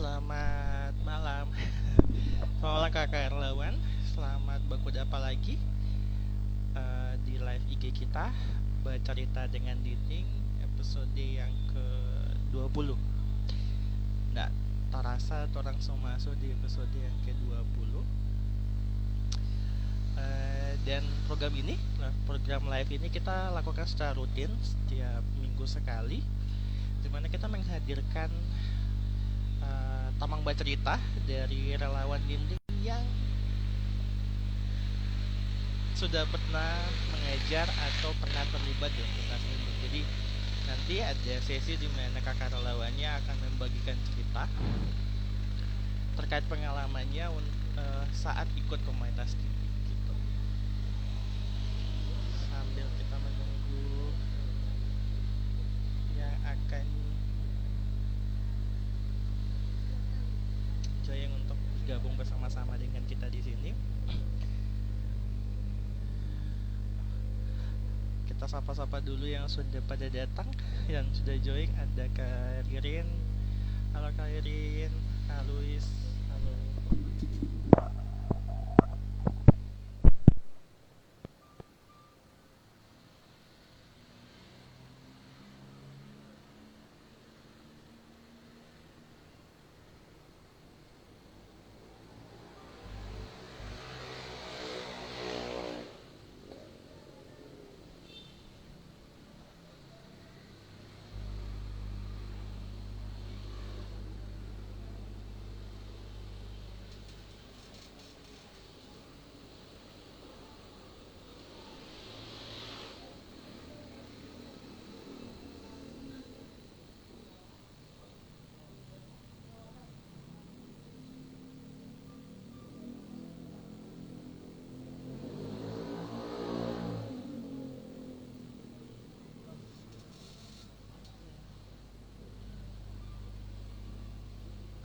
Selamat malam. Selamat malam kakak relawan. Selamat berkuda lagi di live IG kita. Bercerita dengan Dinding episode yang ke-20. Nggak terasa orang semua masuk di episode yang ke-20. Dan program live ini kita lakukan secara rutin setiap minggu sekali, dimana kita menghadirkan tamang bercerita dari relawan dinding yang sudah pernah mengajar atau pernah terlibat di aktivitas dinding. Jadi nanti ada sesi di mana kakak relawannya akan membagikan cerita terkait pengalamannya saat ikut komunitas dinding gitu. Sambil kita menunggu yang akan join untuk bergabung bersama-sama dengan kita di sini. Kita sapa-sapa dulu yang sudah pada datang, yang sudah join. Ada Kak Ririn. Halo Kak Ririn. Kak Luis. Halo.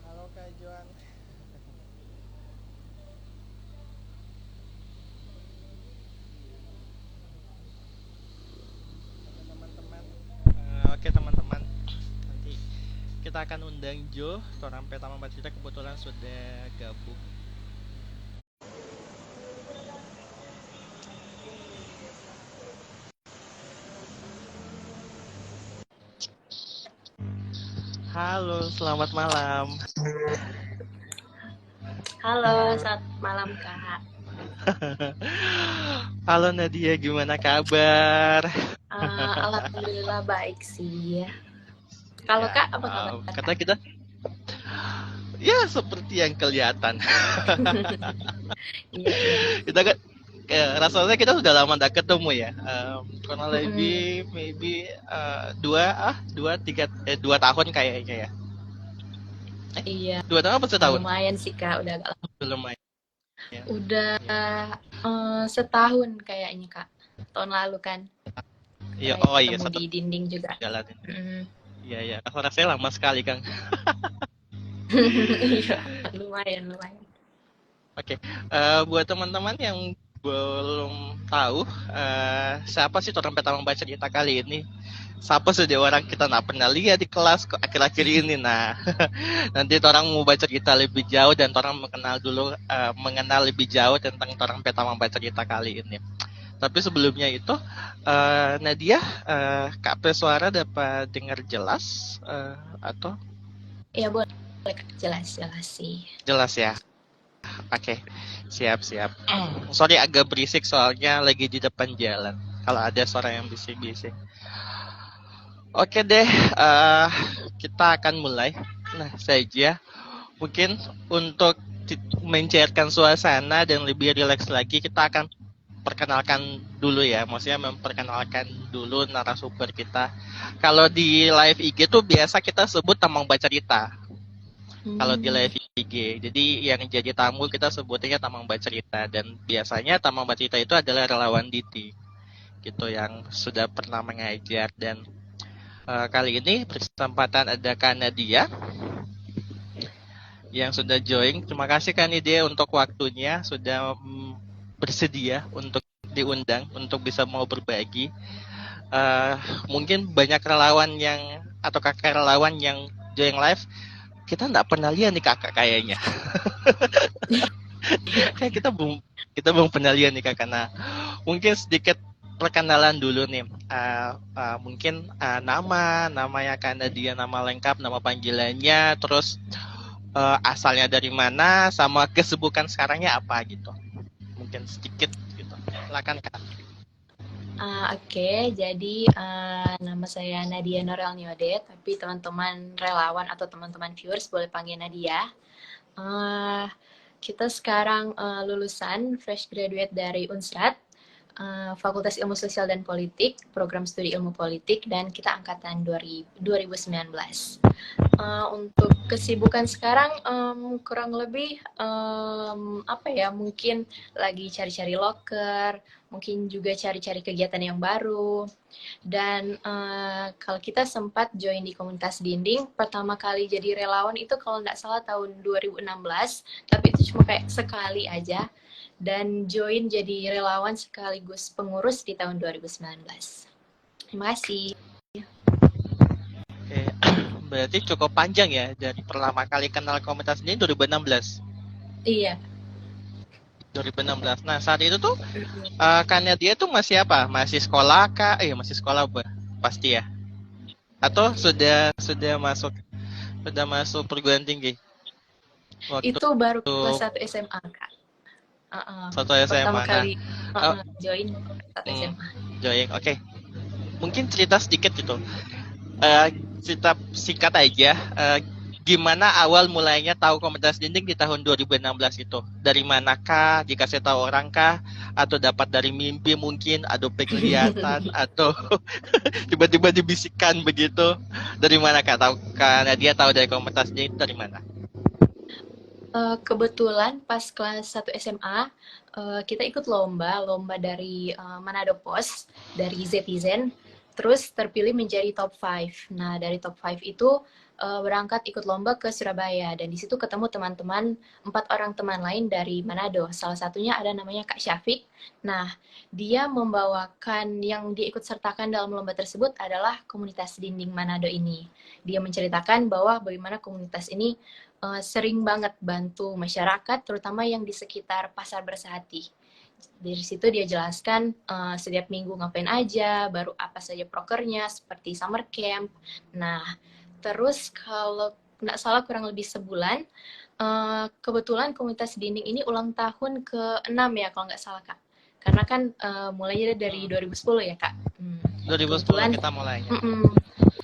Halo Kak Joan. Teman-teman. Oke teman-teman. Nanti kita akan undang Jo. Orang Petama Bacita kebetulan sudah gabung. Halo, selamat malam. Halo, selamat malam Kak. Halo Nadia, gimana kabar? Alhamdulillah baik sih ya. Kalau Kak, apa kabar? Kata kita, ya seperti yang kelihatan. Iya. Kita kan, rasanya kita sudah lama tidak ketemu ya. Kurang lebih, maybe 2 tahun kayaknya ya. Iya. 2 tahun apa setahun? Lumayan sih Kak, udah agak lama. Lumayan. Ya. Udah setahun kayaknya Kak. Tahun lalu kan. Iya, iya. Di dinding juga. Jalan. Iya, iya. Rasanya lama sekali, Kang. Iya, lumayan. Oke, buat teman-teman yang belum tahu siapa sih orang pertama baca cerita kali ini, siapa sih orang kita nggak pernah lihat di kelas akhir-akhir ini. Nah, nanti orang mau baca cerita lebih jauh dan orang mengenal lebih jauh tentang orang pertama baca cerita kali ini. Tapi sebelumnya itu, Nadia, Kak Peswara dapat dengar jelas atau? Iya boleh, jelas sih. Jelas ya. Oke, siap. Sorry agak berisik soalnya lagi di depan jalan. Kalau ada suara yang bisik-bisik. Oke deh, kita akan mulai. Nah, saja mungkin untuk mencairkan suasana dan lebih rileks lagi, kita akan perkenalkan dulu ya. Maksudnya memperkenalkan dulu narasumber kita. Kalau di live IG tuh biasa kita sebut tamang baca cerita. Kalau di live IG, jadi yang jadi tamu kita sebutnya tamang baca cerita, dan biasanya tamang baca cerita itu adalah relawan Diti, gitu, yang sudah pernah mengajar. Dan kali ini berkesempatan ada Kak Nadia yang sudah join. Terima kasih Kak Nadia untuk waktunya, sudah bersedia untuk diundang untuk bisa mau berbagi. Mungkin banyak relawan atau kakak relawan yang join live kita nggak pernah lihat nih kakak kayaknya. Kayak kita belum pernah lihat nih kakak. Nah, mungkin sedikit perkenalan dulu nih. Mungkin namanya karena dia nama lengkap, nama panggilannya, terus asalnya dari mana, sama kesibukan sekarangnya apa gitu. Mungkin sedikit gitu. Silakan kak. Oke, jadi nama saya Nadia Norel Niode, tapi teman-teman relawan atau teman-teman viewers boleh panggil Nadia. Kita sekarang lulusan fresh graduate dari Unsrat, Fakultas Ilmu Sosial dan Politik, program studi ilmu politik, dan kita angkatan 2019. Untuk kesibukan sekarang kurang lebih mungkin lagi cari-cari loker, mungkin juga cari-cari kegiatan yang baru. Dan kalau kita sempat join di komunitas dinding, pertama kali jadi relawan itu kalau nggak salah tahun 2016, tapi itu cuma kayak sekali aja. Dan join jadi relawan sekaligus pengurus di tahun 2019. Terima kasih. Oke. Berarti cukup panjang ya, dari pertama kali kenal komunitas ini 2016. Iya. 2016. Nah, saat itu tuh karena dia tuh masih apa? Masih sekolah kah? Masih sekolah pasti ya. Atau sudah masuk perguruan tinggi? Waktu Itu baru kelas 1 SMA, Kak. satu SMA. Pertama kali join satu SMA. Join, oke. Mungkin cerita sedikit gitu. Cerita singkat aja. Gimana awal mulainya tahu komunitas dinding di tahun 2016 itu? Dari manakah? Dikasih tahu orang kah? Atau dapat dari mimpi mungkin? Atau penglihatan? Atau tiba-tiba dibisikkan begitu? Dari mana kak tahu? Karena dia tahu dari komunitas dinding dari mana? Kebetulan pas kelas 1 SMA kita ikut lomba dari Manado Pos, dari Zetizen, terus terpilih menjadi top 5. Nah, dari top 5 itu berangkat ikut lomba ke Surabaya, dan di situ ketemu teman-teman, 4 orang teman lain dari Manado. Salah satunya ada namanya Kak Syafiq. Nah, dia membawakan, yang dia ikut sertakan dalam lomba tersebut adalah komunitas dinding Manado ini. Dia menceritakan bahwa bagaimana komunitas ini sering banget bantu masyarakat, terutama yang di sekitar Pasar Bersehati. Dari situ dia jelaskan setiap minggu ngapain aja, baru apa saja prokernya, seperti summer camp. Nah, terus kalau nggak salah kurang lebih sebulan, kebetulan komunitas dinding ini ulang tahun ke-6 ya, kalau nggak salah Kak. Karena kan mulainya dari 2010 ya Kak. 2010 kita mulainya.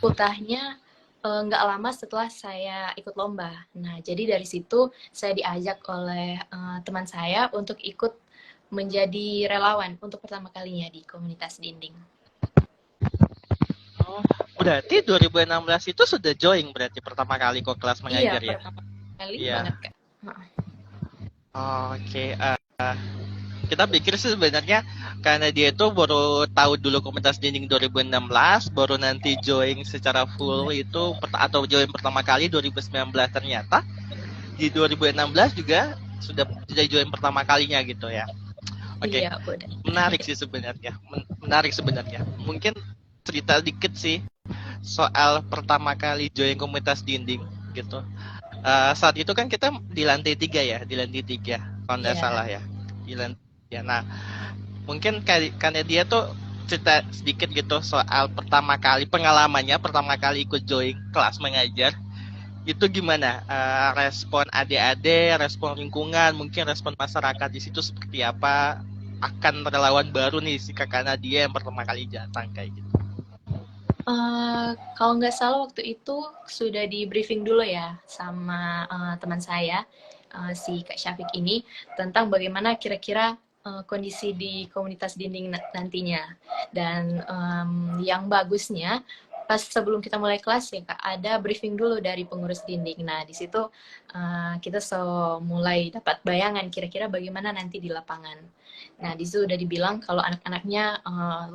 Ultahnya nggak lama setelah saya ikut lomba. Nah, jadi dari situ saya diajak oleh teman saya untuk ikut menjadi relawan untuk pertama kalinya di komunitas dinding. Oh, berarti 2016 itu sudah join berarti pertama kali kok kelas mengajar ya? Pertama kali Iya. banget Kak. Oke, kita pikir sih sebenarnya karena dia itu baru tahu dulu komunitas dinding 2016, baru nanti join secara full itu atau join pertama kali 2019, ternyata di 2016 juga sudah join pertama kalinya gitu ya. Oke. Iya, menarik sih sebenarnya. Mungkin cerita dikit sih soal pertama kali join komunitas dinding gitu. Saat itu kan kita di lantai 3 ya, kalau nggak salah ya. Di lantai. Nah, mungkin karena dia tuh cerita sedikit gitu soal pertama kali ikut join kelas mengajar. Itu gimana? Respon adik-adik, respon lingkungan, mungkin respon masyarakat di situ seperti apa? Akan relawan baru nih si kakak Nadia yang pertama kali datang kayak gitu. Kalau nggak salah waktu itu sudah di briefing dulu ya sama teman saya, si Kak Syafiq ini, tentang bagaimana kira-kira kondisi di komunitas dinding nantinya. Dan yang bagusnya pas sebelum kita mulai kelas ya Kak, ada briefing dulu dari pengurus dinding. Nah, di situ kita mulai dapat bayangan kira-kira bagaimana nanti di lapangan. Nah, di situ udah dibilang kalau anak-anaknya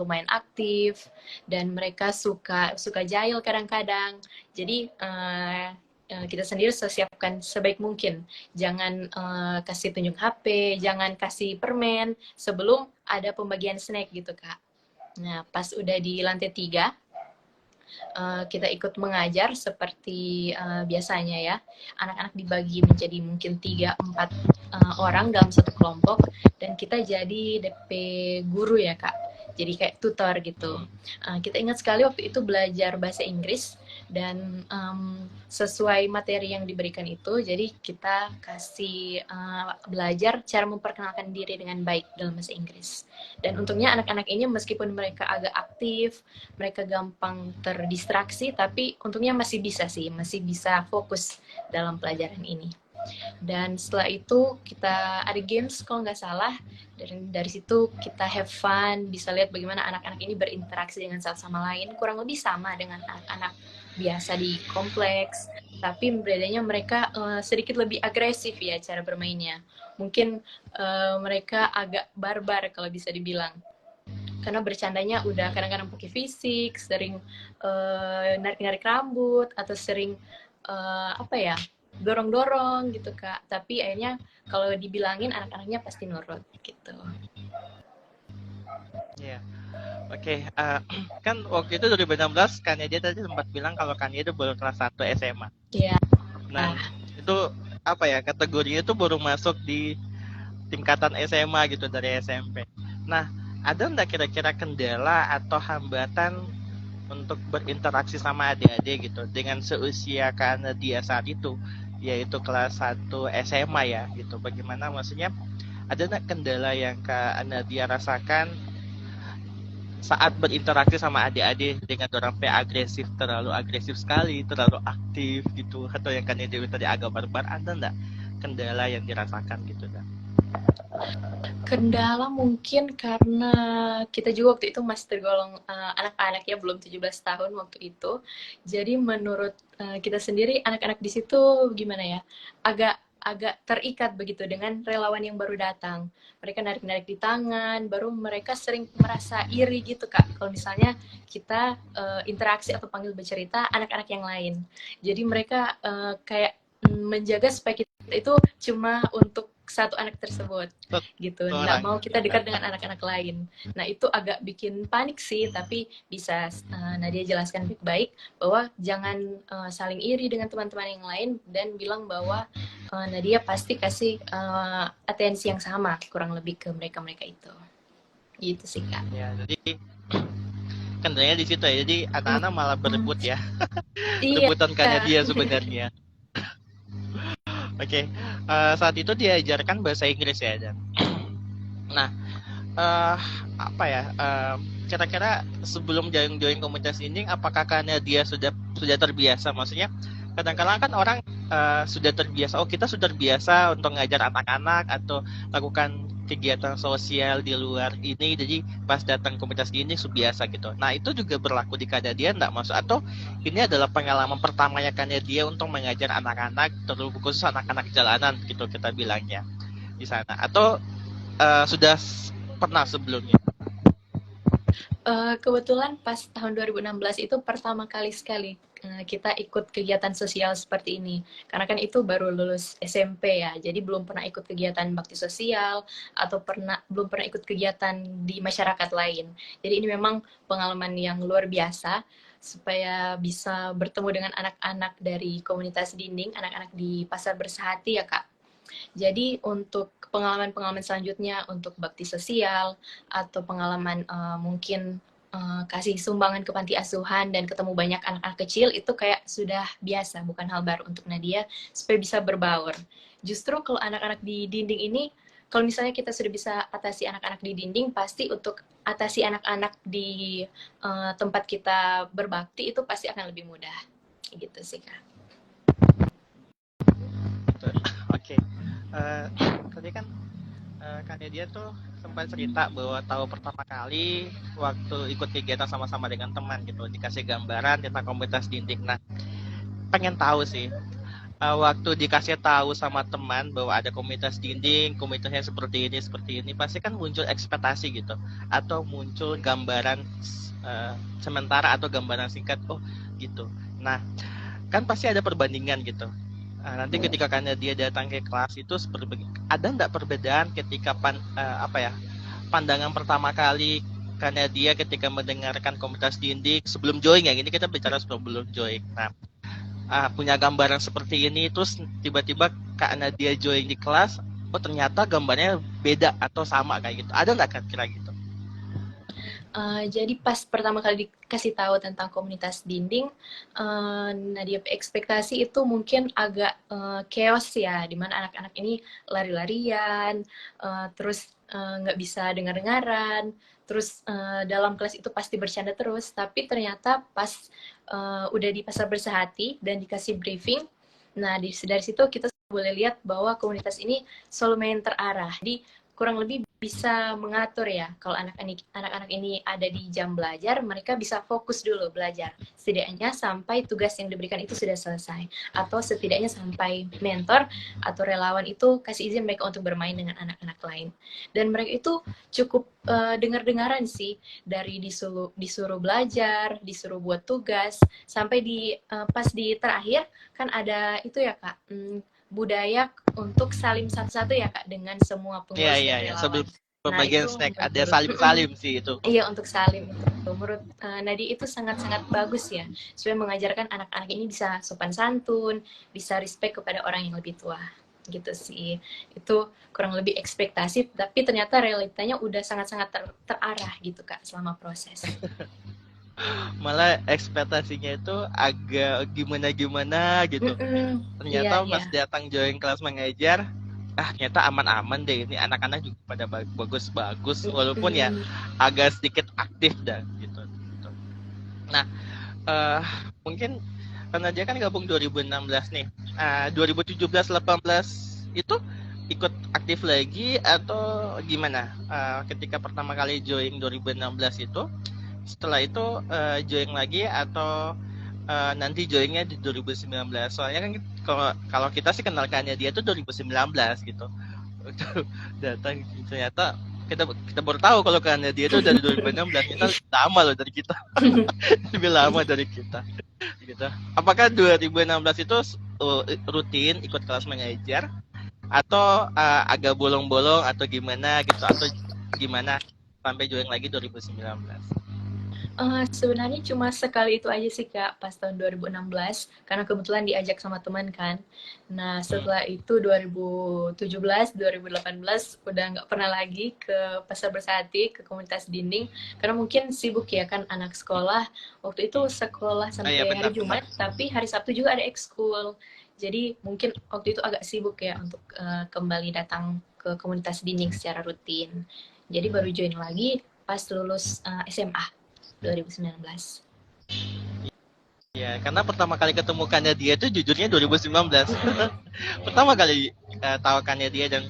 lumayan aktif dan mereka suka jahil kadang-kadang. Jadi kita sendiri siapkan sebaik mungkin. Jangan kasih tunjuk HP, jangan kasih permen sebelum ada pembagian snack gitu Kak. Nah, pas udah di lantai 3, kita ikut mengajar seperti biasanya ya. Anak-anak dibagi menjadi mungkin 3-4 orang dalam satu kelompok, dan kita jadi DP guru ya Kak. Jadi kayak tutor gitu. Kita ingat sekali waktu itu belajar bahasa Inggris, dan sesuai materi yang diberikan itu, jadi kita kasih belajar cara memperkenalkan diri dengan baik dalam bahasa Inggris. Dan untungnya anak-anak ini meskipun mereka agak aktif, mereka gampang terdistraksi, tapi untungnya masih bisa fokus dalam pelajaran ini. Dan setelah itu kita ada games kalau nggak salah, dan dari situ kita have fun, bisa lihat bagaimana anak-anak ini berinteraksi dengan satu sama lain, kurang lebih sama dengan anak-anak biasa di kompleks, tapi bedanya mereka sedikit lebih agresif ya cara bermainnya. Mungkin mereka agak barbar kalau bisa dibilang, karena bercandanya udah kadang-kadang pakai fisik, sering narik-narik rambut, atau sering dorong-dorong gitu Kak. Tapi akhirnya kalau dibilangin anak-anaknya pasti nurut gitu. Iya. Oke, kan waktu itu 2016 kan dia tadi sempat bilang kalau kan itu baru kelas 1 SMA. Iya. Nah, itu apa ya, kategorinya itu baru masuk di tingkatan SMA gitu dari SMP. Nah, ada nggak kira-kira kendala atau hambatan untuk berinteraksi sama adik-adik gitu dengan seusia karena dia saat itu, yaitu kelas 1 SMA ya gitu. Bagaimana maksudnya, ada nggak kendala yang Kak Nadia rasakan saat berinteraksi sama adik-adik dengan orang tua agresif, terlalu agresif sekali, terlalu aktif gitu, atau yang kan Dewi tadi agak barbar, ada nggak kendala yang dirasakan gitu kan? Kendala mungkin karena kita juga waktu itu masih tergolong anak-anak ya, belum 17 tahun waktu itu. Jadi menurut kita sendiri, anak-anak di situ gimana ya, agak terikat begitu dengan relawan yang baru datang. Mereka narik-narik di tangan, baru mereka sering merasa iri gitu Kak, kalau misalnya kita interaksi atau panggil bercerita anak-anak yang lain. Jadi mereka kayak menjaga supaya kita itu cuma untuk satu anak tersebut gitu, nggak mau kita dekat dengan anak-anak lain. Nah itu agak bikin panik sih, tapi bisa Nadia jelaskan baik-baik bahwa jangan saling iri dengan teman-teman yang lain, dan bilang bahwa Nadia pasti kasih atensi yang sama kurang lebih ke mereka-mereka itu. Gitu sih Kak. Ya, jadi kendalanya di situ ya. Jadi anak-anak malah berebut ya. Rebutan karena dia sebenarnya. Oke, saat itu diajarkan bahasa Inggris ya, dan nah apa ya, kira-kira sebelum join komunitas ini, apakah karena dia sudah terbiasa, maksudnya kadang-kadang kan orang sudah terbiasa, kita sudah terbiasa untuk ngajar anak-anak atau lakukan kegiatan sosial di luar ini, jadi pas datang komunitas ini biasa gitu. Nah itu juga berlaku di Kak Nadia enggak, maksud, atau ini adalah pengalaman pertamanya Kak Nadia untuk mengajar anak-anak, terus khusus anak-anak jalanan gitu kita bilangnya di sana, atau sudah pernah sebelumnya? Kebetulan pas tahun 2016 itu pertama kali sekali kita ikut kegiatan sosial seperti ini. Karena kan itu baru lulus SMP ya, jadi belum pernah ikut kegiatan bakti sosial, atau belum pernah ikut kegiatan di masyarakat lain. Jadi ini memang pengalaman yang luar biasa, supaya bisa bertemu dengan anak-anak dari komunitas dinding, anak-anak di Pasar Bersehati ya Kak. Jadi untuk pengalaman-pengalaman selanjutnya, untuk bakti sosial, atau pengalaman mungkin kasih sumbangan ke panti asuhan dan ketemu banyak anak-anak kecil, itu kayak sudah biasa, bukan hal baru untuk Nadia, supaya bisa berbaur. Justru kalau anak-anak di dinding ini, kalau misalnya kita sudah bisa atasi anak-anak di dinding, pasti untuk atasi anak-anak di tempat kita berbakti itu pasti akan lebih mudah. Gitu sih Kak. Oke. Tadi kan Kak Nadia tuh sempat cerita bahwa tahu pertama kali waktu ikut kegiatan sama-sama dengan teman gitu, dikasih gambaran tentang komunitas dinding. Nah, pengen tahu sih, waktu dikasih tahu sama teman bahwa ada komunitas dinding, komunitasnya seperti ini, pasti kan muncul ekspektasi gitu, atau muncul gambaran sementara atau gambaran singkat, oh gitu. Nah, kan pasti ada perbandingan gitu. Nanti ketika dia datang ke kelas itu ada nggak perbedaan ketika pandangan pertama kali karena dia ketika mendengarkan komunitas dinding sebelum join ya, ini kita bicara sebelum join. Nah, punya gambaran seperti ini, terus tiba-tiba karena dia join di kelas, oh ternyata gambarnya beda atau sama kayak gitu. Ada nggak kira gitu? Jadi pas pertama kali dikasih tahu tentang komunitas dinding, Nadia ekspektasi itu mungkin agak chaos ya, dimana anak-anak ini lari-larian, terus nggak bisa dengar-dengaran, terus dalam kelas itu pasti bercanda terus. Tapi ternyata pas udah di pasar bersehati dan dikasih briefing, nah dari situ kita boleh lihat bahwa komunitas ini selalu main terarah. Jadi kurang lebih bisa mengatur ya, kalau anak-anak ini ada di jam belajar, mereka bisa fokus dulu belajar, setidaknya sampai tugas yang diberikan itu sudah selesai, atau setidaknya sampai mentor atau relawan itu kasih izin mereka untuk bermain dengan anak-anak lain. Dan mereka itu cukup dengar-dengaran sih, dari disuruh belajar, disuruh buat tugas, sampai pas di terakhir kan ada itu ya Kak, budaya untuk salim satu-satu ya Kak dengan semua pengurus dan Iya. Sebelum relawan. Nah pembagian itu snack ada menurut salim-salim sih itu. iya untuk salim itu menurut Nadi itu sangat-sangat bagus ya, supaya mengajarkan anak-anak ini bisa sopan santun, bisa respect kepada orang yang lebih tua gitu sih. Itu kurang lebih ekspektasi, tapi ternyata realitanya udah sangat-sangat terarah gitu Kak selama proses. Malah ekspektasinya itu agak gimana gitu. Iya, Ternyata pas iya. datang join kelas mengajar, ternyata aman-aman deh, ini anak-anak juga pada bagus-bagus walaupun ya agak sedikit aktif dah gitu. Nah, mungkin karena dia kan gabung 2016 nih. 2017-18 itu ikut aktif lagi atau gimana? Ketika pertama kali join 2016 itu, setelah itu join lagi atau nanti joinnya di 2019? Soalnya kan kalau kita sih kenalkannya dia tuh 2019 gitu. Datang ternyata kita baru tahu kalau karena dia itu dari 2016, kita lama loh dari kita. Lebih lama dari kita gitu. Apakah 2016 itu rutin ikut kelas mengajar atau agak bolong-bolong atau gimana gitu, atau gimana sampai join lagi 2019? Sebenarnya cuma sekali itu aja sih Kak, pas tahun 2016, karena kebetulan diajak sama teman kan. Nah setelah itu 2017, 2018 udah nggak pernah lagi ke Pasar Bersati, ke komunitas dinding, karena mungkin sibuk ya kan anak sekolah. Waktu itu sekolah Iya, sampai hari Jumat, tapi hari Sabtu juga ada ekskul. Jadi mungkin waktu itu agak sibuk ya untuk kembali datang ke komunitas dinding secara rutin. Jadi baru join lagi pas lulus SMA. 2019. Ya, karena pertama kali ketemukannya dia itu jujurnya 2019. Pertama kali tahukannya dia dan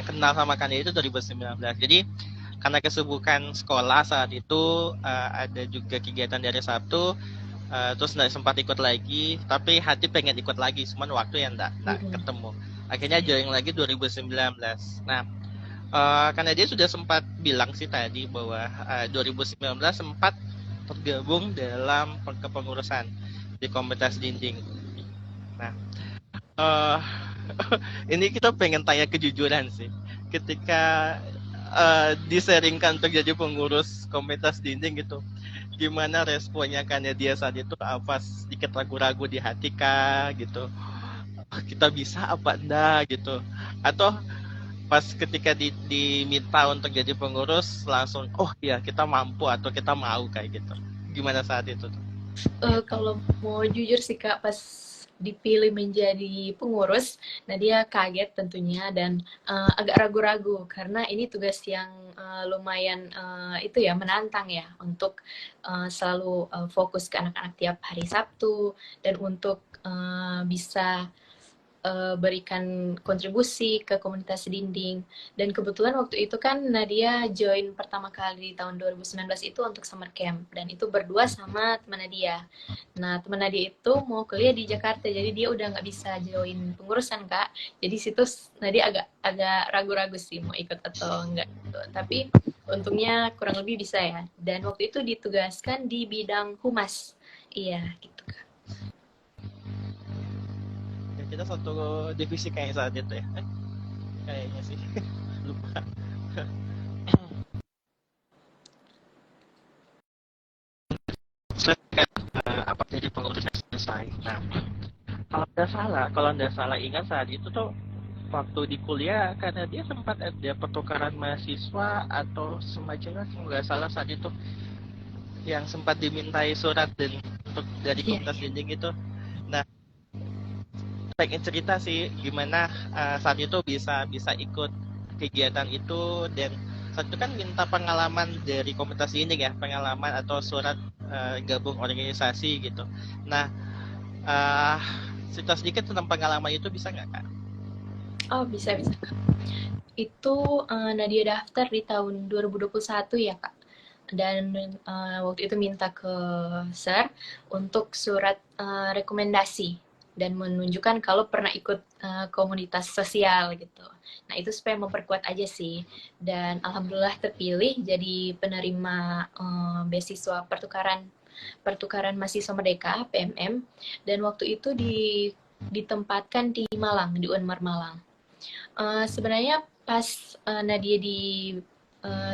kenal sama kannya itu 2019. Jadi karena kesibukan sekolah saat itu, ada juga kegiatan dari Sabtu, terus nggak sempat ikut lagi, tapi hati pengen ikut lagi, cuman waktu yang nggak ketemu. Akhirnya join lagi 2019. Nah, karena dia sudah sempat bilang sih tadi bahwa 2019 sempat tergabung dalam kepengurusan di komunitas dinding. Nah, ini kita pengen tanya kejujuran sih. Ketika diseringkan untuk jadi pengurus komunitas dinding gitu, gimana responnya kan ya dia saat itu? Apa sedikit ragu-ragu di hati kah gitu? Kita bisa apa enggak gitu? Atau pas ketika diminta untuk jadi pengurus langsung oh ya kita mampu atau kita mau kayak gitu, gimana saat itu tuh? Kalau mau jujur sih Kak, pas dipilih menjadi pengurus, nah dia kaget tentunya dan agak ragu-ragu karena ini tugas yang lumayan itu ya menantang ya untuk selalu fokus ke anak-anak tiap hari Sabtu dan untuk bisa berikan kontribusi ke komunitas dinding. Dan kebetulan waktu itu kan Nadia join pertama kali di tahun 2019 itu untuk summer camp, dan itu berdua sama teman Nadia. Nah teman Nadia itu mau kuliah di Jakarta, jadi dia udah nggak bisa join pengurusan Kak. Jadi situ Nadia agak ragu-ragu sih mau ikut atau enggak gitu. Tapi untungnya kurang lebih bisa ya. Dan waktu itu ditugaskan di bidang humas. Iya gitu Kak. Ya, kita satu divisi kayak saat itu ya, kayaknya sih. Lupa. selesai apa jadi pengurusnya selesai. Nah, kalau nggak salah ingat saat itu tuh waktu di kuliah karena dia sempat ada pertukaran mahasiswa atau semacamnya, kalau nggak salah saat itu yang sempat dimintai surat dan untuk dari Iya. komunitas dinding itu. Nah, pengen cerita sih gimana saat itu bisa bisa ikut kegiatan itu, dan saat itu kan minta pengalaman dari komunitas dinding ya, pengalaman atau surat gabung organisasi gitu. Nah, uh, cerita sedikit tentang pengalaman itu bisa nggak kak? Oh, bisa, bisa. Itu Nadia daftar di tahun 2021 ya, Kak. Dan waktu itu minta ke SER untuk surat rekomendasi dan menunjukkan kalau pernah ikut komunitas sosial gitu. Nah, itu supaya memperkuat aja sih. Dan alhamdulillah terpilih jadi penerima beasiswa pertukaran mahasiswa merdeka PMM, dan waktu itu ditempatkan di Malang, di Unmar Malang. Sebenarnya pas Nadia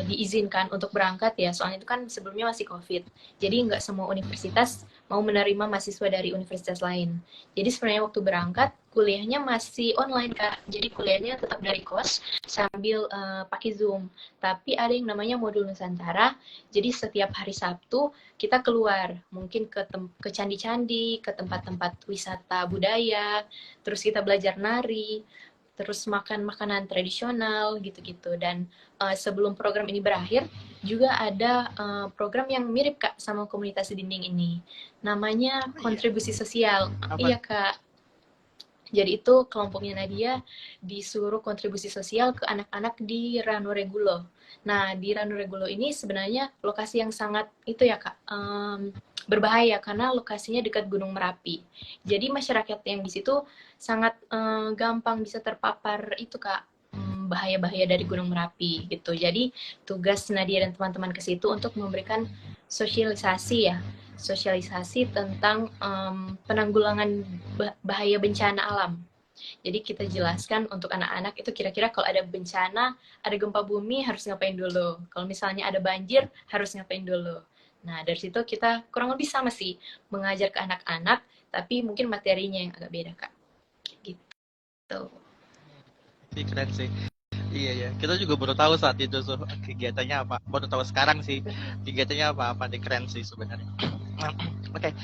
diizinkan untuk berangkat ya, soalnya itu kan sebelumnya masih COVID, jadi nggak semua universitas mau menerima mahasiswa dari universitas lain. Jadi sebenarnya waktu berangkat kuliahnya masih online Kak, jadi kuliahnya tetap dari kos sambil pakai Zoom. Tapi ada yang namanya modul Nusantara, jadi setiap hari Sabtu kita keluar, mungkin ke candi-candi, ke tempat-tempat wisata budaya, terus kita belajar nari, terus makan makanan tradisional gitu-gitu. Dan sebelum program ini berakhir juga ada program yang mirip Kak sama komunitas dinding ini, namanya kontribusi sosial. Iya Kak, jadi itu kelompoknya Nadia disuruh kontribusi sosial ke anak-anak di Ranu Regulo. Nah, di Ranu Regulo ini sebenarnya lokasi yang sangat itu ya Kak, berbahaya karena lokasinya dekat Gunung Merapi. Jadi masyarakat yang di situ sangat gampang bisa terpapar itu Kak, bahaya-bahaya dari Gunung Merapi gitu. Jadi tugas Nadia dan teman-teman ke situ untuk memberikan sosialisasi tentang penanggulangan bahaya bencana alam. Jadi kita jelaskan untuk anak-anak itu kira-kira kalau ada bencana, ada gempa bumi harus ngapain dulu. Kalau misalnya ada banjir harus ngapain dulu. Nah, dari situ kita kurang lebih sama sih mengajar ke anak-anak, tapi mungkin materinya yang agak beda, Kak. Gitu. Keren sih. Iya ya, kita juga baru tahu saat itu tuh kegiatannya apa. Baru tahu sekarang sih kegiatannya apa. Keren sih sebenarnya. Oke.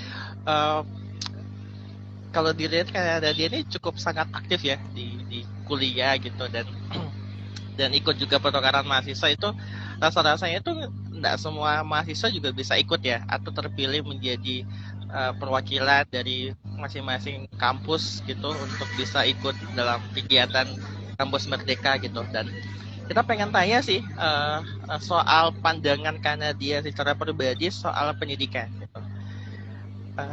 Kalau dilihat kayak dia ini cukup sangat aktif ya di kuliah gitu, dan ikut juga pertukaran mahasiswa itu, rasa-rasanya itu nggak semua mahasiswa juga bisa ikut ya, atau terpilih menjadi perwakilan dari masing-masing kampus gitu untuk bisa ikut dalam kegiatan kampus merdeka gitu. Dan kita pengen tanya sih soal pandangan Kanadia secara pribadi soal pendidikan gitu.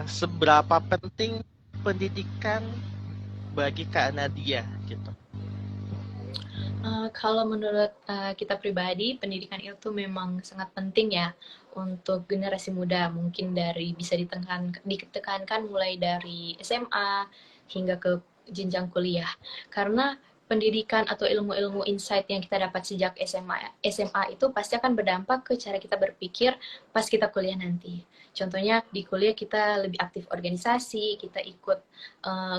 Seberapa penting pendidikan bagi Kak Nadia gitu? Kalau menurut kita pribadi, pendidikan itu memang sangat penting ya untuk generasi muda. Mungkin bisa ditekankan mulai dari SMA hingga ke jenjang kuliah. Karena pendidikan atau ilmu-ilmu insight yang kita dapat sejak SMA itu pasti akan berdampak ke cara kita berpikir pas kita kuliah nanti. Contohnya di kuliah kita lebih aktif organisasi, kita ikut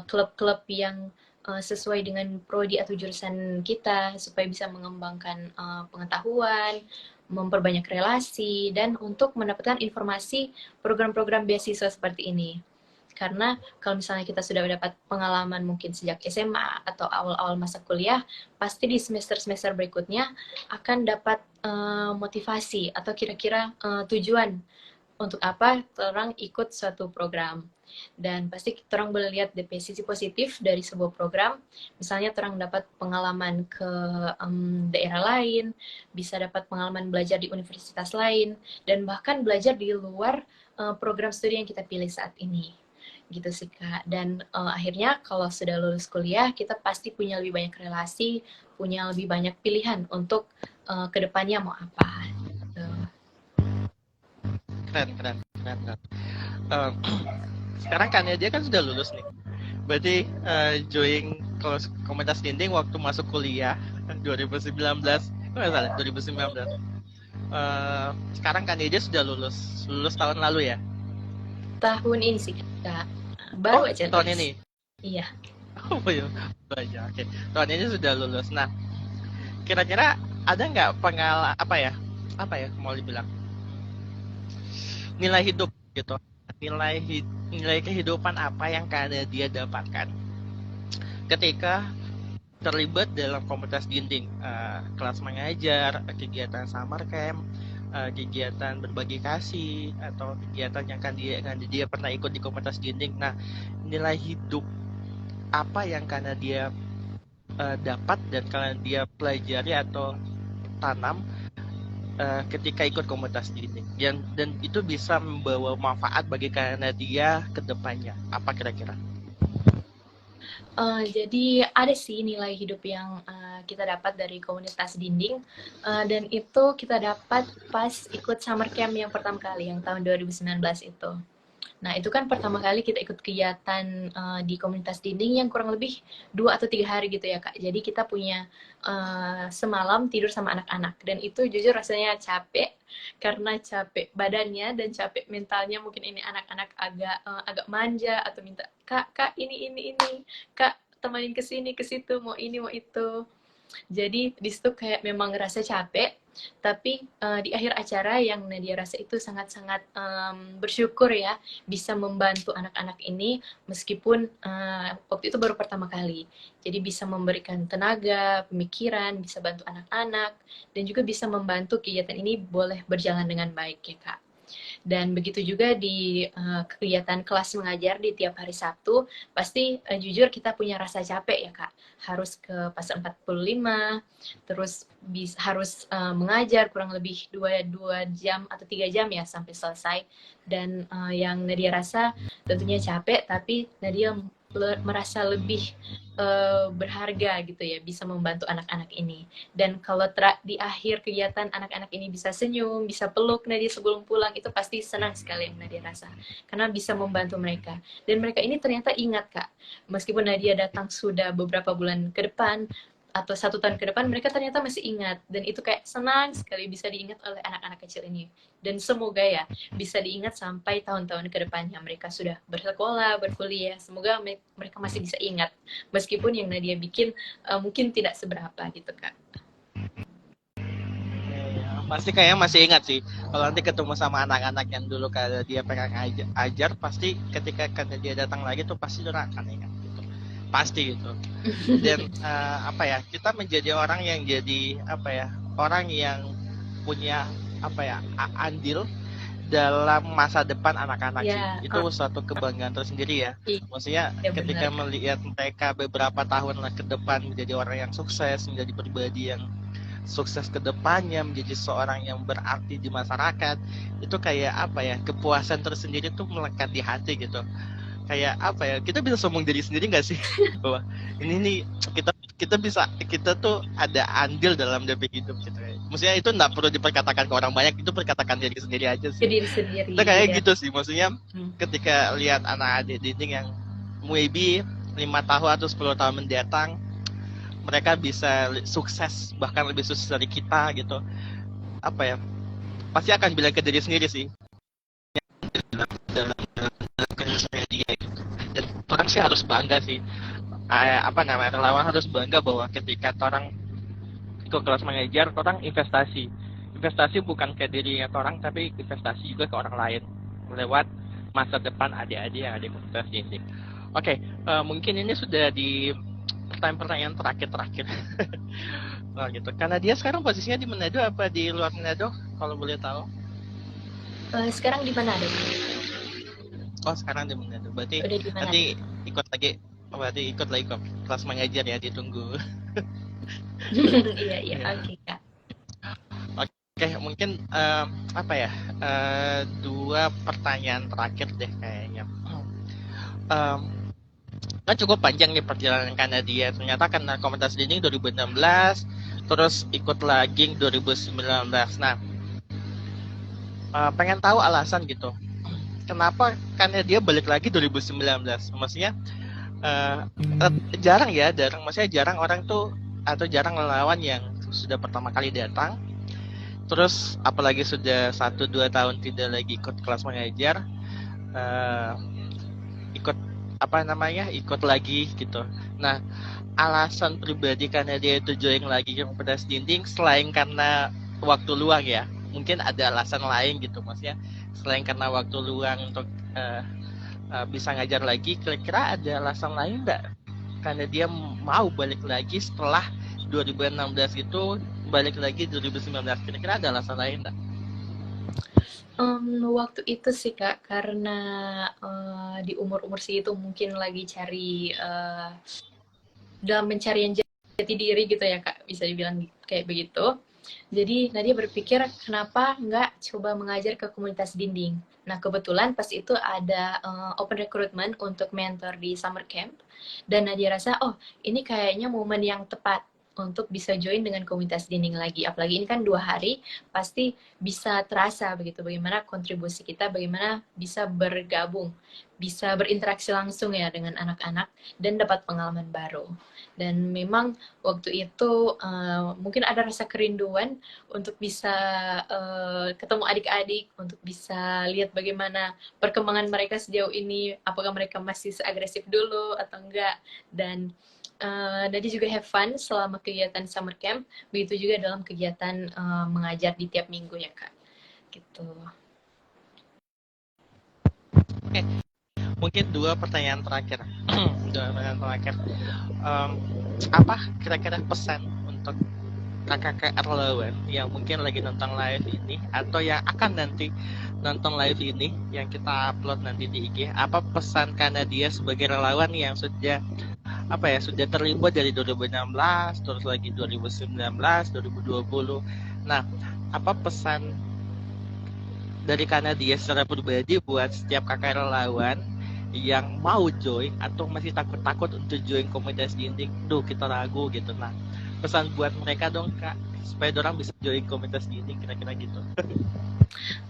klub-klub yang sesuai dengan prodi atau jurusan kita supaya bisa mengembangkan pengetahuan, memperbanyak relasi, dan untuk mendapatkan informasi program-program beasiswa seperti ini. Karena kalau misalnya kita sudah mendapat pengalaman mungkin sejak SMA atau awal-awal masa kuliah, pasti di semester-semester berikutnya akan dapat motivasi atau kira-kira tujuan untuk apa orang ikut suatu program. Dan pasti orang boleh lihat dari sisi positif dari sebuah program, misalnya orang dapat pengalaman ke daerah lain, bisa dapat pengalaman belajar di universitas lain, dan bahkan belajar di luar program studi yang kita pilih saat ini. Gitu sih Kak. Dan akhirnya kalau sudah lulus kuliah, kita pasti punya lebih banyak relasi, punya lebih banyak pilihan untuk kedepannya mau apa. Gitu. Keren. Sekarang kan dia kan sudah lulus nih. Berarti join komunitas dinding waktu masuk kuliah 2019. Nggak salah, 2019. Sekarang kan dia sudah lulus tahun lalu ya. tahun ini sih Kak. Oh, Baru aja tahun lulus. ini. Iya. Oh iya, aja. Oke. Tahun ini sudah lulus. Nah, kira-kira ada nggak apa ya? Apa ya mau dibilang? Nilai hidup gitu. Nilai kehidupan apa yang kada dia dapatkan ketika terlibat dalam komunitas dinding, kelas mengajar, kegiatan summer camp, kegiatan berbagi kasih, atau kegiatan yang dia pernah ikut di komunitas dinding. Nah, nilai hidup apa yang karena dia dapat dan karena dia pelajari atau tanam ketika ikut komunitas dinding, dan itu bisa membawa manfaat bagi karena dia ke depannya. Apa kira-kira? Jadi ada sih nilai hidup yang kita dapat dari komunitas dinding, dan itu kita dapat pas ikut summer camp yang pertama kali, yang tahun 2019 itu. Nah, itu kan pertama kali kita ikut kegiatan di komunitas dinding yang kurang lebih 2 atau 3 hari gitu ya, Kak. Jadi kita punya semalam tidur sama anak-anak, dan itu jujur rasanya capek, karena capek badannya dan capek mentalnya. Mungkin ini anak-anak agak manja atau minta, "Kak, ini, Kak, temanin ke sini, ke situ, mau ini, mau itu." Jadi di situ kayak memang ngerasa capek, tapi di akhir acara yang Nadia rasa itu sangat-sangat bersyukur ya bisa membantu anak-anak ini, meskipun waktu itu baru pertama kali. Jadi bisa memberikan tenaga, pemikiran, bisa bantu anak-anak, dan juga bisa membantu kegiatan ini boleh berjalan dengan baik ya Kak. Dan begitu juga di kegiatan kelas mengajar di tiap hari Sabtu, pasti jujur kita punya rasa capek ya Kak. Harus ke pasar 45, terus harus mengajar kurang lebih 2 jam atau 3 jam ya sampai selesai. Dan yang Nadia rasa tentunya capek, tapi Nadia merasa lebih berharga gitu ya, bisa membantu anak-anak ini. Dan kalau di akhir kegiatan anak-anak ini bisa senyum, bisa peluk Nadia sebelum pulang, itu pasti senang sekali yang Nadia rasa, karena bisa membantu mereka. Dan mereka ini ternyata ingat Kak, meskipun Nadia datang sudah beberapa bulan ke depan atau 1 tahun ke depan, mereka ternyata masih ingat. Dan itu kayak senang sekali bisa diingat oleh anak-anak kecil ini. Dan semoga ya bisa diingat sampai tahun-tahun ke depannya. Mereka sudah bersekolah, berkuliah, semoga mereka masih bisa ingat, meskipun yang Nadia bikin mungkin tidak seberapa gitu Kak. Pasti kayaknya masih ingat sih kalau nanti ketemu sama anak-anak yang dulu kalau dia pengen ajar, pasti ketika dia datang lagi tuh pasti dia akan ingat gitu, pasti gitu. Dan apa ya, kita menjadi orang yang jadi apa ya, orang yang punya apa ya, andil dalam masa depan anak-anak sih. Itu suatu kebanggaan tersendiri ya. Maksudnya ya, ketika melihat mereka beberapa tahun ke depan menjadi orang yang sukses, menjadi pribadi yang sukses ke depannya, menjadi seorang yang berarti di masyarakat, itu kayak apa ya, kepuasan tersendiri tuh melekat di hati gitu. Kayak apa ya, kita bisa sombong diri sendiri nggak sih bahwa ini nih kita tuh ada andil dalam hidup gitu. Maksudnya itu nggak perlu diperkatakan ke orang banyak, itu perkatakan diri sendiri aja sih. Diri sendiri. Itu kayak gitu sih, maksudnya ketika lihat anak adik dinding yang maybe 5 tahun atau 10 tahun mendatang mereka bisa sukses, bahkan lebih sukses dari kita gitu, apa ya, pasti akan bilang ke diri sendiri sih dalam keseharian dia gitu. Dan orang sih harus bangga sih, apa namanya, relawan harus bangga bahwa ketika orang ikut kelas mengajar, orang investasi bukan ke dirinya orang, tapi investasi juga ke orang lain lewat masa depan adik-adik yang ada di komunitas dinding. Oke, mungkin ini sudah di pertanyaan terakhir. Oh gitu. Karena dia sekarang posisinya di Manado apa di luar Manado, kalau boleh tahu? Sekarang di Manado. Oh, sekarang di Manado. Berarti nanti ikut lagi kok kelas mengajar ya, ditunggu. Iya, oke Kak. Oke, mungkin apa ya? 2 pertanyaan terakhir deh kayaknya. Kan cukup panjang nih perjalanan karena dia ternyata karena komunitas dinding 2016, terus ikut lagi 2019. Nah, pengen tahu alasan gitu, kenapa karena dia balik lagi 2019. Maksudnya jarang orang tuh, atau jarang relawan yang sudah pertama kali datang, terus apalagi sudah 1-2 tahun tidak lagi ikut kelas mengajar, uh, ikut apa namanya ikut lagi gitu. Nah, alasan pribadi karena dia itu join lagi ke komunitas dinding selain karena waktu luang ya, mungkin ada alasan lain gitu, maksudnya selain karena waktu luang untuk bisa ngajar lagi, kira-kira ada alasan lain nggak karena dia mau balik lagi setelah 2016 itu balik lagi 2019, kira-kira ada alasan lain nggak? Waktu itu sih Kak, karena di umur-umur segitu mungkin lagi cari dalam pencarian jati diri gitu ya Kak, bisa dibilang kayak begitu. Jadi Nadia berpikir kenapa nggak coba mengajar ke komunitas dinding. Nah kebetulan pas itu ada open recruitment untuk mentor di summer camp. Dan Nadia rasa, oh ini kayaknya momen yang tepat untuk bisa join dengan komunitas dinding lagi. Apalagi ini kan 2 hari, pasti bisa terasa begitu bagaimana kontribusi kita, bagaimana bisa bergabung, bisa berinteraksi langsung ya dengan anak-anak dan dapat pengalaman baru. Dan memang waktu itu mungkin ada rasa kerinduan untuk bisa ketemu adik-adik, untuk bisa lihat bagaimana perkembangan mereka sejauh ini, apakah mereka masih seagresif dulu atau enggak. Dan Nadi juga have fun selama kegiatan summer camp, begitu juga dalam kegiatan mengajar di tiap minggu ya Kak. Gitu. Oke, mungkin dua pertanyaan terakhir. Apa kira-kira pesan untuk kakak relawan yang mungkin lagi nonton live ini atau yang akan nanti nonton live ini yang kita upload nanti di IG? Apa pesan karena dia sebagai relawan yang sudah sudah terlibat dari 2016 terus lagi 2019 2020. Nah, apa pesan dari karena dia secara pribadi buat setiap kakak relawan yang mau join atau masih takut-takut untuk join komunitas dinding? Duh, kita ragu gitu. Nah, pesan buat mereka dong Kak, supaya orang bisa join komunitas dinding, kira-kira gitu.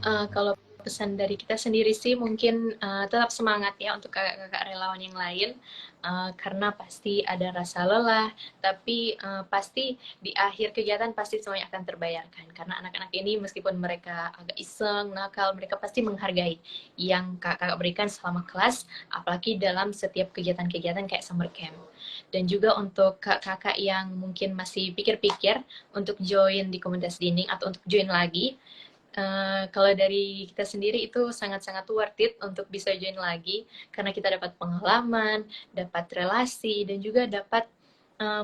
Kalau pesan dari kita sendiri sih mungkin tetap semangat ya untuk kakak-kakak relawan yang lain, karena pasti ada rasa lelah, tapi pasti di akhir kegiatan pasti semuanya akan terbayarkan, karena anak-anak ini meskipun mereka agak iseng, nakal, mereka pasti menghargai yang kakak berikan selama kelas, apalagi dalam setiap kegiatan-kegiatan kayak summer camp. Dan juga untuk kakak-kakak yang mungkin masih pikir-pikir untuk join di komunitas dinding atau untuk join lagi, kalau dari kita sendiri itu sangat-sangat worth it untuk bisa join lagi, karena kita dapat pengalaman, dapat relasi, dan juga dapat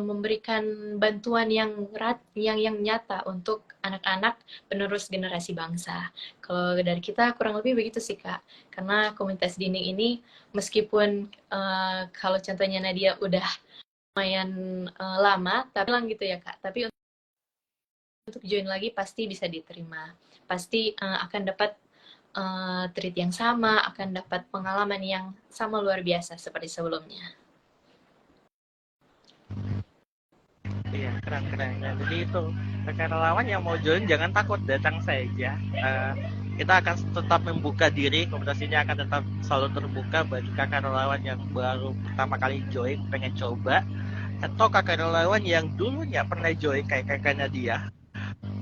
memberikan bantuan yang nyata untuk anak-anak penerus generasi bangsa. Kalau dari kita kurang lebih begitu sih Kak, karena komunitas dinding ini meskipun kalau contohnya Nadia udah lumayan lama, tapi lang gitu ya Kak, tapi untuk join lagi pasti bisa diterima, pasti akan dapat treat yang sama, akan dapat pengalaman yang sama luar biasa seperti sebelumnya. Iya, keren. Jadi itu, kakak relawan yang mau join jangan takut, datang saja. Kita akan tetap membuka diri, komunitas ini akan tetap selalu terbuka bagi kakak relawan yang baru pertama kali join, pengen coba, atau kakak relawan yang dulunya pernah join kayak kakaknya dia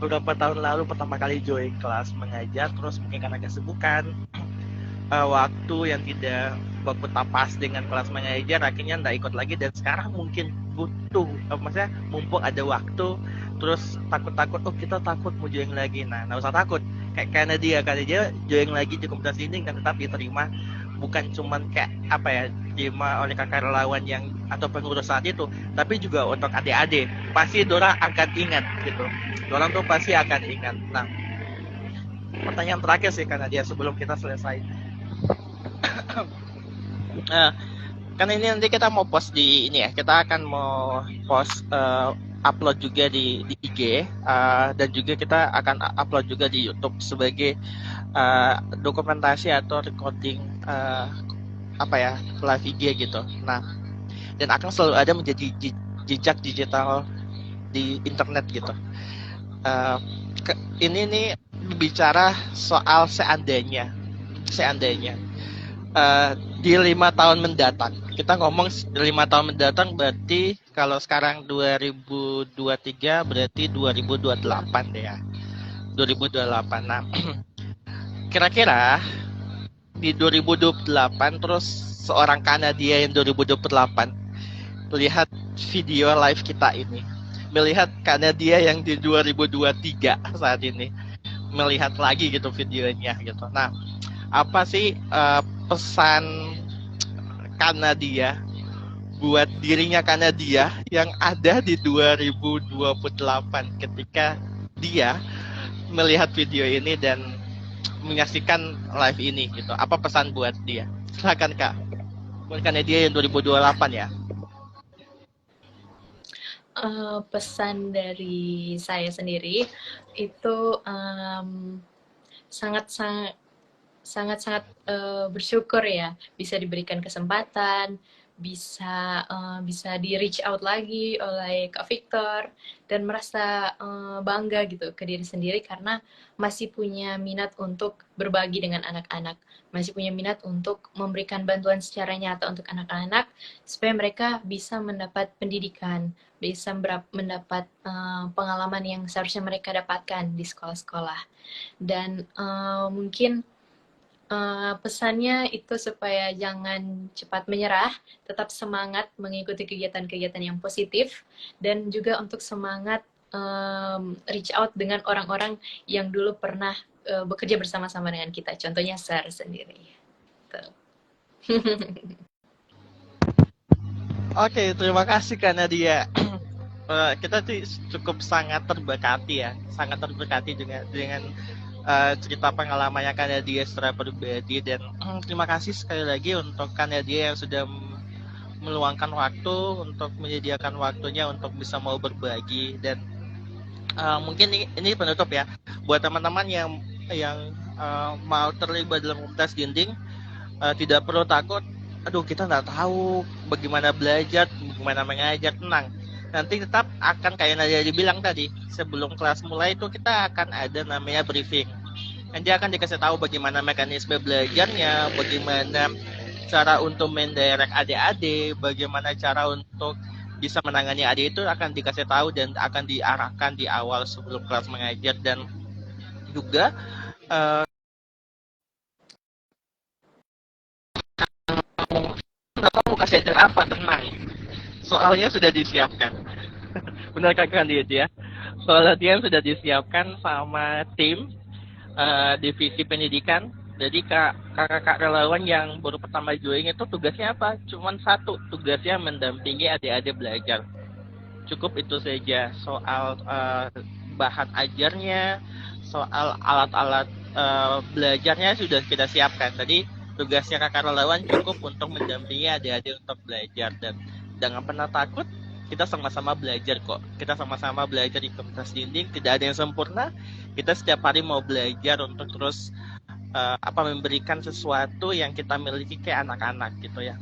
beberapa tahun lalu pertama kali join kelas mengajar, terus mungkin karena kesibukan, waktu yang tidak waktu tak pas dengan kelas mengajar, akhirnya nggak ikut lagi, dan sekarang mungkin butuh, maksudnya mumpung ada waktu, terus takut-takut, kita takut mau join lagi. Nah, nggak usah takut, karena dia join lagi di komunitas ini kan tetap diterima, bukan cuman kayak diterima oleh kakak relawan yang atau pengurus saat itu, tapi juga untuk adik-adik pasti dorang akan ingat gitu, dorang tuh pasti akan ingat. Nah, pertanyaan terakhir sih karena dia sebelum kita selesai. Kan ini nanti kita mau post di ini ya, kita akan mau post upload juga di IG, dan juga kita akan upload juga di YouTube sebagai dokumentasi atau recording live IG gitu. Nah, dan akan selalu ada menjadi jejak digital di internet gitu. Ini nih bicara soal seandainya di 5 tahun mendatang. Kita ngomong 5 tahun mendatang berarti kalau sekarang 2023 berarti 2028 deh ya. 2028. Nah, kira-kira di 2028 terus seorang Kanadia yang 2028 melihat video live kita ini, melihat Kanadia yang di 2023 saat ini, melihat lagi gitu videonya gitu. Nah, apa sih pesan Kanadia buat dirinya Kanadia yang ada di 2028 ketika dia melihat video ini dan menyaksikan live ini gitu. Apa pesan buat dia? Silakan Kak. Buat Kanadia yang 2028 ya. Pesan dari saya sendiri itu sangat bersyukur ya bisa diberikan kesempatan, bisa di reach out lagi oleh Kak Victor dan merasa bangga gitu ke diri sendiri karena masih punya minat untuk berbagi dengan anak-anak, masih punya minat untuk memberikan bantuan secara nyata untuk anak-anak supaya mereka bisa mendapat pendidikan, bisa mendapat pengalaman yang seharusnya mereka dapatkan di sekolah-sekolah. Dan mungkin pesannya itu supaya jangan cepat menyerah, tetap semangat mengikuti kegiatan-kegiatan yang positif, dan juga untuk semangat reach out dengan orang-orang yang dulu pernah bekerja bersama-sama dengan kita. Contohnya Sar sendiri. Oke, terima kasih Kak Nadia. Kita cukup sangat terberkati ya, sangat terberkati dengan cerita pengalamannya Kak Nadia secara pribadi, dan terima kasih sekali lagi untuk Kak Nadia yang sudah meluangkan waktu untuk menyediakan waktunya untuk bisa mau berbagi. Dan mungkin ini penutup ya buat teman-teman yang mau terlibat dalam komunitas dinding, tidak perlu takut. Aduh, kita nggak tahu bagaimana belajar, bagaimana mengajar. Tenang, nanti tetap akan kayak Nadia dibilang tadi, sebelum kelas mulai itu kita akan ada namanya briefing. Nanti akan dikasih tahu bagaimana mekanisme belajarnya, bagaimana cara untuk mendirect adik-adik, bagaimana cara untuk bisa menangani adik, itu akan dikasih tahu dan akan diarahkan di awal sebelum kelas mengajar. Dan juga kamu kasih ajar apa, tenang, soalnya sudah disiapkan. Benar Kak dia? Soalnya sudah disiapkan sama tim divisi pendidikan. Jadi kakak relawan yang baru pertama join itu tugasnya apa? Cuman satu, tugasnya mendampingi adik-adik belajar. Cukup itu saja. Soal bahan ajarnya, soal alat-alat belajarnya sudah kita siapkan. Tadi tugasnya kakak relawan cukup untuk mendampingi adik-adik untuk belajar. Dan jangan pernah takut, kita sama-sama belajar kok. Kita sama-sama belajar di komunitas dinding, tidak ada yang sempurna. Kita setiap hari mau belajar untuk terus memberikan sesuatu yang kita miliki ke anak-anak gitu ya.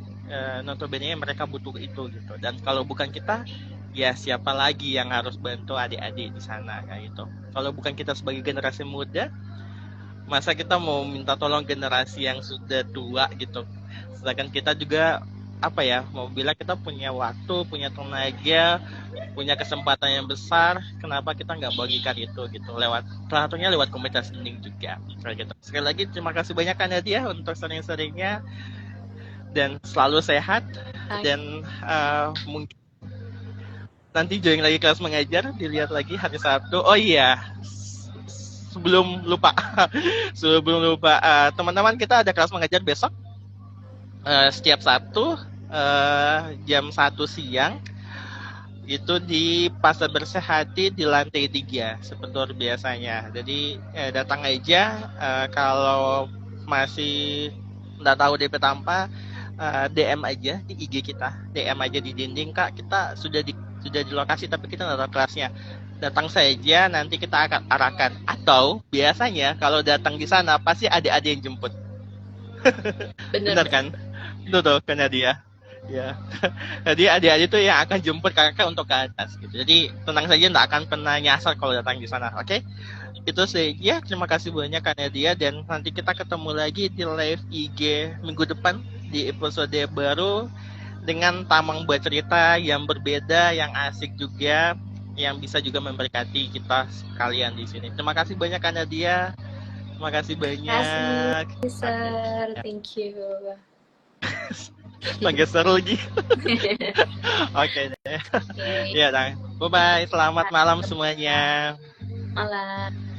Notabene mereka butuh itu gitu. Dan kalau bukan kita, ya siapa lagi yang harus bantu adik-adik di sana kayak gitu. Kalau bukan kita sebagai generasi muda, masa kita mau minta tolong generasi yang sudah tua gitu. Sedangkan kita juga mau bilang kita punya waktu, punya tenaga, punya kesempatan yang besar, kenapa kita nggak bagikan itu gitu, lewat salah satunya lewat komunitas dinding juga kayak gitu. Sekali lagi terima kasih banyak Kak Nadia untuk sering-seringnya, dan selalu sehat. Dan mungkin nanti join lagi kelas mengajar, dilihat lagi hari Sabtu. Oh iya, sebelum lupa teman-teman, kita ada kelas mengajar besok setiap Sabtu jam 1 siang itu di Pasar Bersehati di lantai 3 seperti biasanya. Jadi datang aja. Kalau masih nggak tahu DP tanpa, DM aja di IG kita, DM aja di dinding, Kak kita sudah di lokasi tapi kita nggak tahu kelasnya. Datang saja, nanti kita akan arahkan. Atau biasanya kalau datang di sana pasti adik-adik yang jemput. Benar kan? Itu tuh kan dia. Ya. Jadi adik-adik itu yang akan jemput kakak untuk ke atas gitu. Jadi tenang saja, nggak akan pernah nyasar kalau datang di sana. Oke? Itu saja. Terima kasih banyak Kak Nadia, dan nanti kita ketemu lagi di live IG minggu depan di episode baru dengan tamang buat cerita yang berbeda, yang asik juga, yang bisa juga memberkati kita sekalian di sini. Terima kasih banyak Kak Nadia. Makasih Kasih, banyak. Sir. Ya, Thank you. makin seru gitu. Oke deh. Oke, Iya, Bye bye. Selamat malam semuanya. malam.